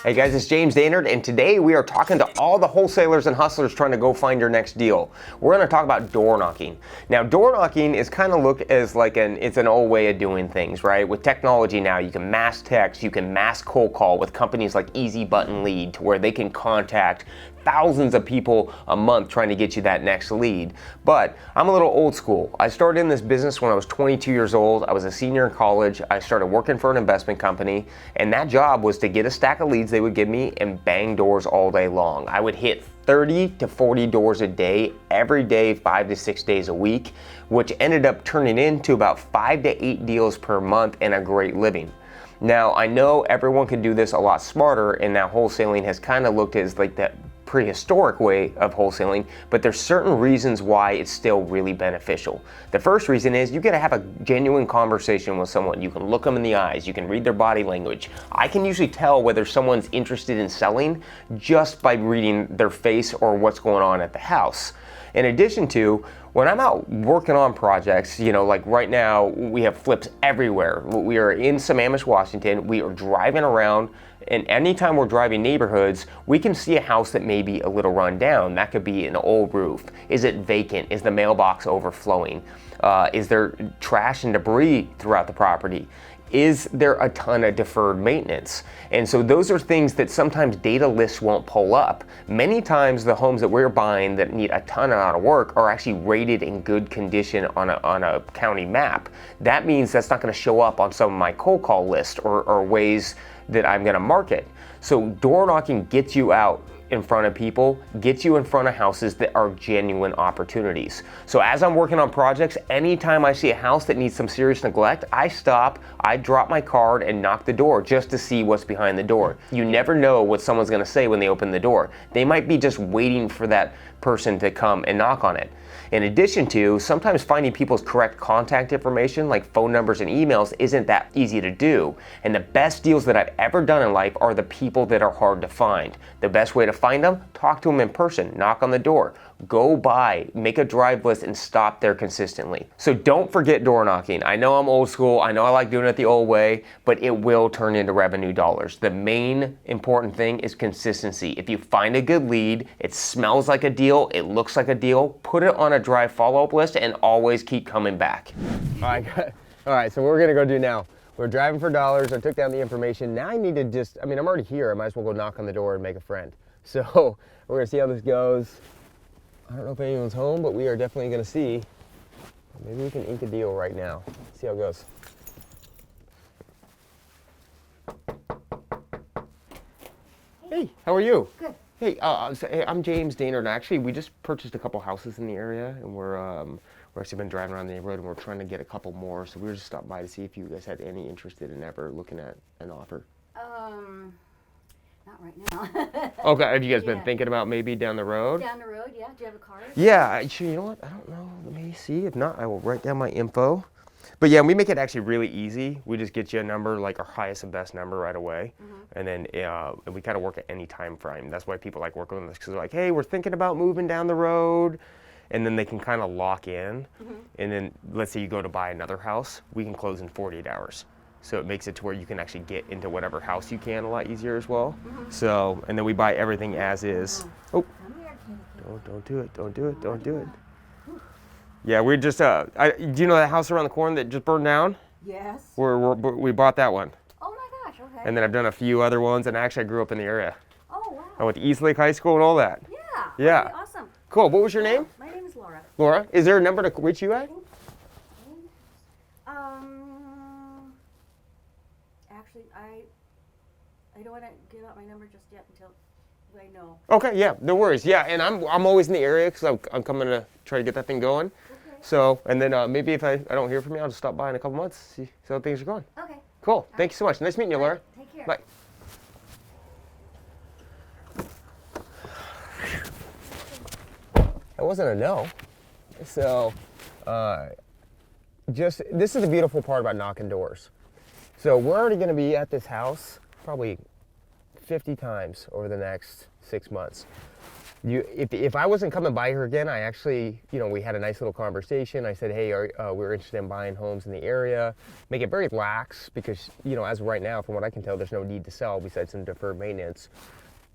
Hey guys, it's James Daynard, and today we are talking to all the wholesalers and hustlers trying to go find your next deal. We're going to talk about door knocking. Now, door knocking is kind of looked as like it's an old way of doing things, right? With technology now, you can mass text, you can mass cold call with companies like Easy Button Lead, to where they can contact thousands of people a month trying to get you that next lead. But I'm a little old school. I started in this business when I was 22 years old. I was a senior in college. I started working for an investment company, and that job was to get a stack of leads they would give me and bang doors all day long. I would hit 30 to 40 doors a day, every day, 5 to 6 days a week, which ended up turning into about 5 to 8 deals per month and a great living. Now, I know everyone can do this a lot smarter, and now wholesaling has kind of looked as like that prehistoric way of wholesaling, but there's certain reasons why it's still really beneficial. The first reason is you gotta have a genuine conversation with someone. You can look them in the eyes, you can read their body language. I can usually tell whether someone's interested in selling just by reading their face or what's going on at the house. In addition to, when I'm out working on projects, you know, like right now, we have flips everywhere. We are in Sammamish, Washington. We are driving around, and anytime we're driving neighborhoods, we can see a house that may be a little run down. That could be an old roof. Is it vacant? Is the mailbox overflowing? Is there trash and debris throughout the property? Is there a ton of deferred maintenance? And so those are things that sometimes data lists won't pull up. Many times the homes that we're buying that need a ton of work are actually rated in good condition on a county map. That means that's not going to show up on some of my cold call list or ways that I'm going to market. So door knocking gets you out in front of people, gets you in front of houses that are genuine opportunities. So as I'm working on projects, anytime I see a house that needs some serious neglect, I stop, I drop my card and knock the door just to see what's behind the door. You never know what someone's gonna say when they open the door. They might be just waiting for that person to come and knock on it. In addition to, sometimes finding people's correct contact information, like phone numbers and emails, isn't that easy to do. And the best deals that I've ever done in life are the people that are hard to find. The best way to find them, talk to them in person, knock on the door, go by, make a drive list, and stop there consistently. So don't forget door knocking. I know I'm old school, I know I like doing it the old way, but it will turn into revenue dollars. The main important thing is consistency. If you find a good lead, it smells like a deal, it looks like a deal, put it on a drive follow-up list and always keep coming back. All right, so what we're gonna go do now, we're driving for dollars, I took down the information, now I need to I'm already here, I might as well go knock on the door and make a friend. So we're gonna see how this goes. I don't know if anyone's home, but we are definitely gonna see. Maybe we can ink a deal right now. See how it goes. Hey, how are you? Good. Hey, I'm James Daynard, and actually we just purchased a couple houses in the area, and we're actually been driving around the neighborhood, and we're trying to get a couple more. So we were just stopping by to see if you guys had any interest in ever looking at an offer. Not right now. Okay, have you guys been thinking about maybe down the road? Down the road, yeah. Do you have a card? Yeah, actually, you know what? I don't know. Let me see. If not, I will write down my info. But yeah, we make it actually really easy. We just get you a number, like our highest and best number right away. And then and we kind of work at any time frame. That's why people like working with us, because they're like, hey, we're thinking about moving down the road. And then they can kind of lock in. And then let's say you go to buy another house, we can close in 48 hours. So it makes it to where you can actually get into whatever house you can a lot easier as well. So, and then we buy everything as is. Oh, don't do it, don't do it, don't do it. Yeah, we just, do you know that house around the corner that just burned down? Yes. We bought that one. Oh my gosh, okay. And then I've done a few other ones, and actually I grew up in the area. Oh wow. I went to Eastlake High School and all that. Yeah. Yeah. Okay, awesome. Cool, what was your name? My name is Laura. Laura, is there a number to reach you at? Actually, I don't want to give out my number just yet until I know. Okay, yeah, no worries. Yeah, and I'm always in the area because I'm coming to try to get that thing going. Okay. So, and then maybe if I don't hear from you, I'll just stop by in a couple months, see how things are going. Okay. Cool, thank you so much. Nice meeting you, Laura. Take care. Bye. That wasn't a no. So, this is the beautiful part about knocking doors. So we're already gonna be at this house probably 50 times over the next 6 months. If I wasn't coming by her again, I actually, we had a nice little conversation. I said, hey, we're interested in buying homes in the area. Make it very lax because, as of right now, from what I can tell, there's no need to sell besides some deferred maintenance.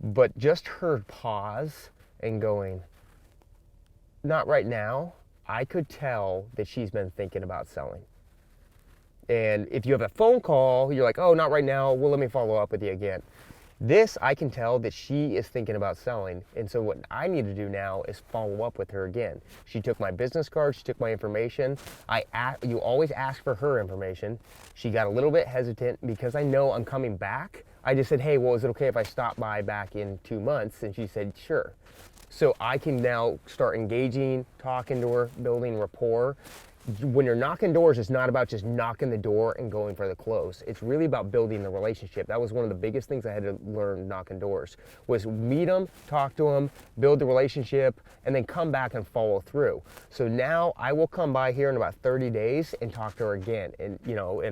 But just her pause and going, not right now, I could tell that she's been thinking about selling. And if you have a phone call, you're like, oh, not right now, well, let me follow up with you again. This, I can tell that she is thinking about selling. And so what I need to do now is follow up with her again. She took my business card, she took my information. You always ask for her information. She got a little bit hesitant because I know I'm coming back. I just said, hey, well, is it okay if I stop by back in 2 months? And she said, sure. So I can now start engaging, talking to her, building rapport. When you're knocking doors, it's not about just knocking the door and going for the close. It's really about building the relationship. That was one of the biggest things I had to learn knocking doors, was meet them, talk to them, build the relationship, and then come back and follow through. So now I will come by here in about 30 days and talk to her again. And,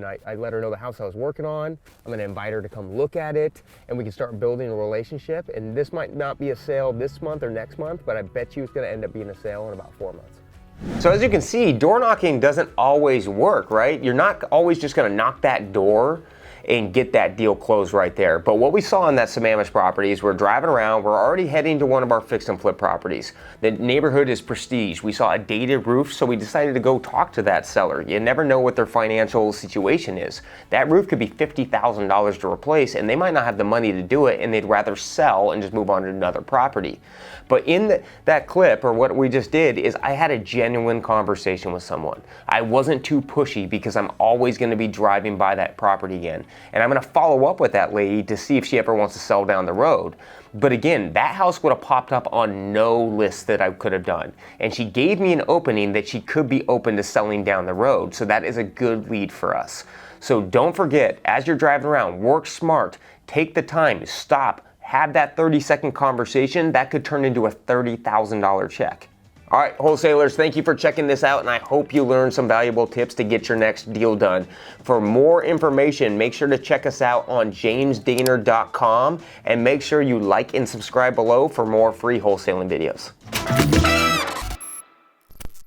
I let her know the house I was working on. I'm going to invite her to come look at it, and we can start building a relationship. And this might not be a sale this month or next month, but I bet you it's going to end up being a sale in about 4 months. So as you can see, door knocking doesn't always work, right? You're not always just gonna knock that door and get that deal closed right there. But what we saw on that Sammamish property is we're driving around, we're already heading to one of our fix and flip properties. The neighborhood is prestige. We saw a dated roof, so we decided to go talk to that seller. You never know what their financial situation is. That roof could be $50,000 to replace, and they might not have the money to do it, and they'd rather sell and just move on to another property. But in that clip, or what we just did, is I had a genuine conversation with someone. I wasn't too pushy because I'm always gonna be driving by that property again. And I'm gonna follow up with that lady to see if she ever wants to sell down the road. But again, that house would have popped up on no list that I could have done. And she gave me an opening that she could be open to selling down the road. So that is a good lead for us. So don't forget, as you're driving around, work smart, take the time, stop, have that 30-second conversation. That could turn into a $30,000 check. All right, wholesalers, thank you for checking this out, and I hope you learned some valuable tips to get your next deal done. For more information, make sure to check us out on jamesdaner.com, and make sure you like and subscribe below for more free wholesaling videos.